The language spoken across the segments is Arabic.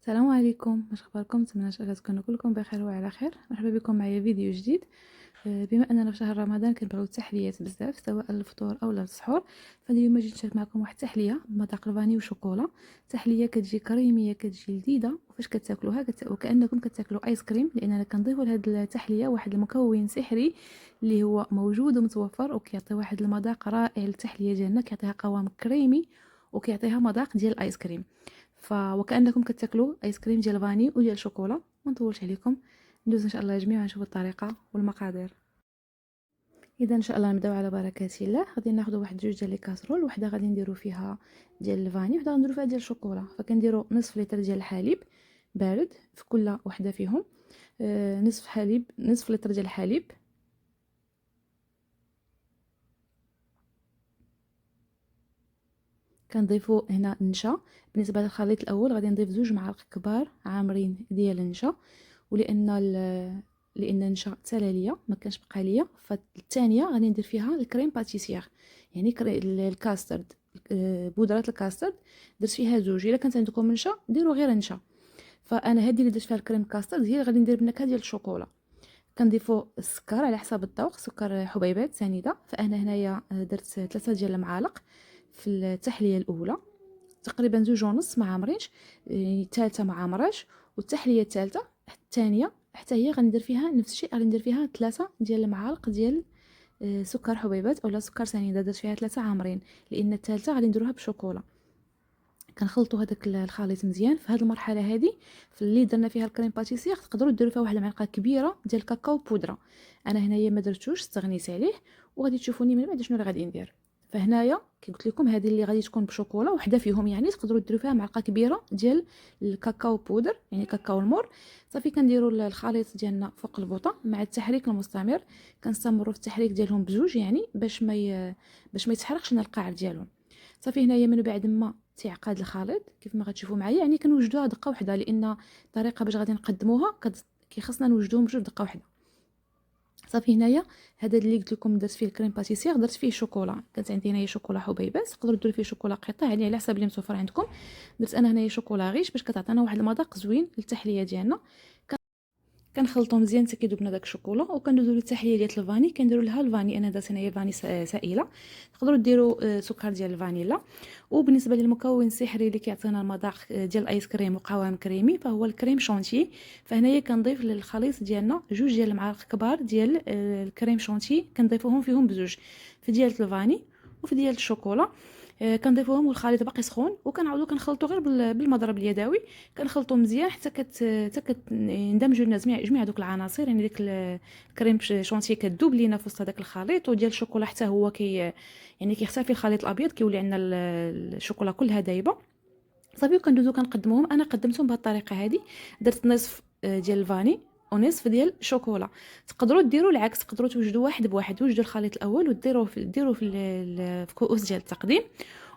السلام عليكم، واش اخباركم؟ نتمنى ان شاء الله تكونوا كلكم بخير وعلى خير. مرحبا بكم معايا فيديو جديد. بما اننا في شهر رمضان كنبغيو التحليات بزاف سواء الفطور او السحور، فاليوم جيت نشارك معكم واحد التحليه بمذاق الفاني وشوكولا. تحليه كتجي كريميه، كتجي لذيذه، وفاش كتاكلوها وكانكم كتاكلوا ايس كريم، لاننا كنضيفوا لهاد التحليه واحد المكون سحري اللي هو موجود ومتوفر وكيعطي واحد المذاق رائع للتحليه ديالنا، كيعطيها قوام كريمي وكيعطيها مذاق ديال الايس كريم. وكأنكم كتاكلوا ايس كريم ديال فاني وديال شوكولا. ما نطولش عليكم، ندوز ان شاء الله جميعا نشوفوا الطريقه والمقادير. اذا ان شاء الله نبداو على بركه الله. غادي ناخذ واحد جوج ديال لي كاسرول، وحده غادي نديرو فيها ديال الفاني، وحده غنديرو فيها ديال الشوكولا. فكنديرو نصف لتر ديال الحليب بارد في كل وحده فيهم. نصف لتر ديال الحليب. كنضيفو هنا النشا. بالنسبه للخليط الاول غادي نضيف 2 معالق كبار عامرين ديال النشا، لان النشا تسالى ليا ما كانش بقى ليا. فالثانيه غادي ندير فيها الكريم باتيسير، يعني الكاسترد، بودره الكاسترد. درت فيها 2. الا كانت عندكم نشا ديروا غير نشا. فانا هذه اللي درت فيها الكريم كاسترد هي اللي غادي ندير بالنكهه ديال الشوكولا. كنضيفوا السكر على حسب الذوق، سكر حبيبات سنيده. فانا هنايا درت 3 ديال المعالق في التحليه الاولى، تقريبا 2.5 ما عامرينش، الثالثه ما عامراش، والتحليه الثالثه الثانيه حتى هي غندير فيها نفس الشيء. غادي ندير فيها 3 ديال المعالق ديال سكر حبيبات اولا سكر سنيده. درت فيها 3 عامرين لان الثالثه غادي نديروها بشوكولا. كنخلطوا هذاك الخليط مزيان. في هذه المرحله هذه في اللي درنا فيها الكريم باتيسير تقدروا ديروا فيها واحد المعلقه كبيره ديال الكاكاو بودره. انا هنايا ما درتوش، استغنيت عليه، وغادي تشوفوني من بعد شنو اللي غادي ندير. فهنايا كي قلت لكم هذه اللي غادي تكون بشوكولا، وحده فيهم يعني تقدروا ديروا فيها معلقه كبيره ديال الكاكاو بودر، يعني كاكاو المور. صافي كنديروا الخليط ديالنا فوق البوطه مع التحريك المستمر. كنستمروا في التحريك ديالهم بزوج، يعني باش ما يتحرقش لنا القاع ديالهم. صافي هنايا من بعد ما تعقد الخليط كيف ما غتشوفوا معايا، يعني كنوجدوها دقه واحده، لان الطريقه باش غادي نقدموها كيخصنا نوجدوهم بجوج دقه واحده. صافي هنايا هذا اللي قلت لكم درت فيه الكريم باتيسير، درت فيه شوكولا. كانت عندي هنايا شوكولا حبيبات، تقدروا ديروا فيه شوكولا قطع يعني على حسب اللي متوفر عندكم. درت انا هنايا شوكولا غيش باش كتعطينا واحد المذاق زوين للتحليه ديالنا. كنخلطو مزيان حتى كيذوب لنا داك الشوكولا، وكندوزو للتحليه ديال الفاني. كنديروا لها الفاني، انا درت هنايا فاني سائله. تقدروا ديروا سكر ديال الفانيلا. وبالنسبه للمكون السحري اللي كيعطينا المذاق ديال الايس كريم وقوام كريمي فهو الكريم شونتي. فهنايا كنضيف للخليط ديالنا 2 المعالق كبار ديال الكريم شونتي، كنضيفوهم فيهم بزوج، في ديال الفاني وفي ديال الشوكولا. كنضيفوهم والخليط باقي سخون، وكنعاودو كنخلطو غير بالمضرب اليدوي. كنخلطو مزيان حتى يندمجوا لنا جميع دوك العناصر، يعني ديك الكريم شونتيي كتذوب لينا في وسط هذاك الخليط، وديال الشوكولا حتى هو يعني كيختفي الخليط الابيض، كيولي عندنا الشوكولا كلها دايبه. صافي وكندوزو كنقدموهم. انا قدمتهم بهذه الطريقه هذه. درت نصف ديال الفاني ونصف ديال الشوكولا. تقدروا ديروا العكس، تقدروا توجدوا واحد بواحد، توجدوا الخليط الاول وديروه في كؤوس ديال التقديم،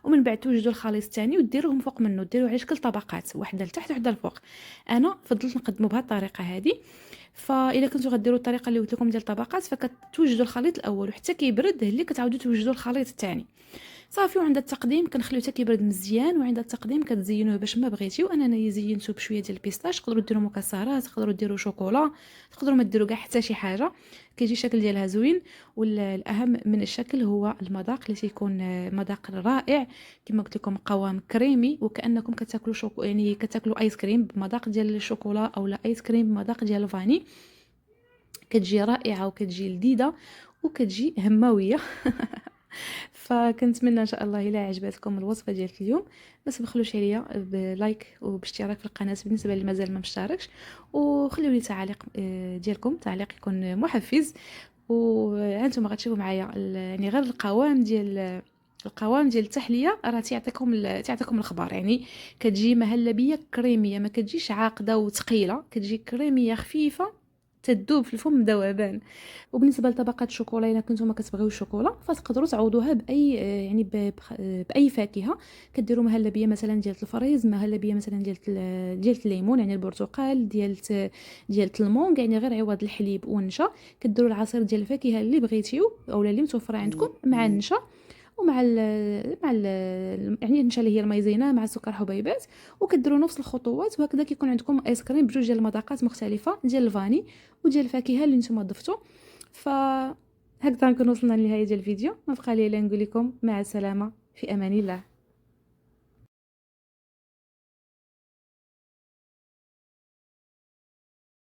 ومن بعد توجدوا الخليط الثاني وديروهم فوق منه، ديروا على شكل طبقات، واحده لتحت وحده لفوق. انا فضلت نقدمه بهذه الطريقه هذه. فاذا كنتو غديروا الطريقه اللي قلت لكم ديال الطبقات فكتوجدوا الخليط الاول وحتى كيبرد اللي كتعاودوا توجدوا الخليط الثاني. صافي وعند التقديم كنخليو حتى كيبرد مزيان، وعند التقديم كتزينوه باش ما بغيتيو. انا زينته بشويه ديال البيستاش، تقدروا ديروا مكسرات، تقدروا ديروا شوكولا، تقدروا ما ديروا كاع حتى شي حاجه. كيجي الشكل ديالها زوين، والاهم من الشكل هو المذاق اللي تيكون مذاق رائع. كما قلت لكم قوام كريمي، وكانكم كتاكلوا يعني كتاكلوا ايس كريم بمذاق ديال الشوكولا اولا ايس كريم بمذاق ديال الفاني. كتجي رائعه وكتجي لذيذه وكتجي هماويه. فكنتمنى ان شاء الله الا عجبتكم الوصفه ديال اليوم، ما تبخلوش عليا بلايك وباشتراك في القناه بالنسبه اللي مازال ما مشتركش، وخليوا لي تعليق ديالكم، تعليق يكون محفز. وانتم غتشوفوا معايا يعني غير القوام ديال التحليه راه تعطيكم الخبر، يعني كتجي مهلبيه كريميه، ما كتجيش عاقده وثقيله، كتجي كريميه خفيفه تذوب في الفم ذوبان. وبالنسبه لطبقات الشوكولا الا كنتم ما كتبغيو الشوكولا فتقدروا تعوضوها باي يعني باي فاكهه. كديروا مهلبيه مثلا ديال الفريز، مهلبيه مثلا ديال الليمون يعني البرتقال، ديال المونغ، يعني غير عوض الحليب والنشا. كديروا العصير ديال الفاكهه اللي بغيتيو اولا اللي متوفره عندكم مع النشا، ومع ال مع ال يعني النشا اللي هي المايزينا مع السكر حبيبات، وكديروا نفس الخطوات، وهكذا كيكون عندكم ايس كريم بجوج ديال المذاقات مختلفه ديال الفاني وديال الفاكهه اللي نتوما ضفتوا. ف هكذا نكون وصلنا لنهايه ديال الفيديو. ما بقى لي الا نقول لكم مع السلامه، في امان الله.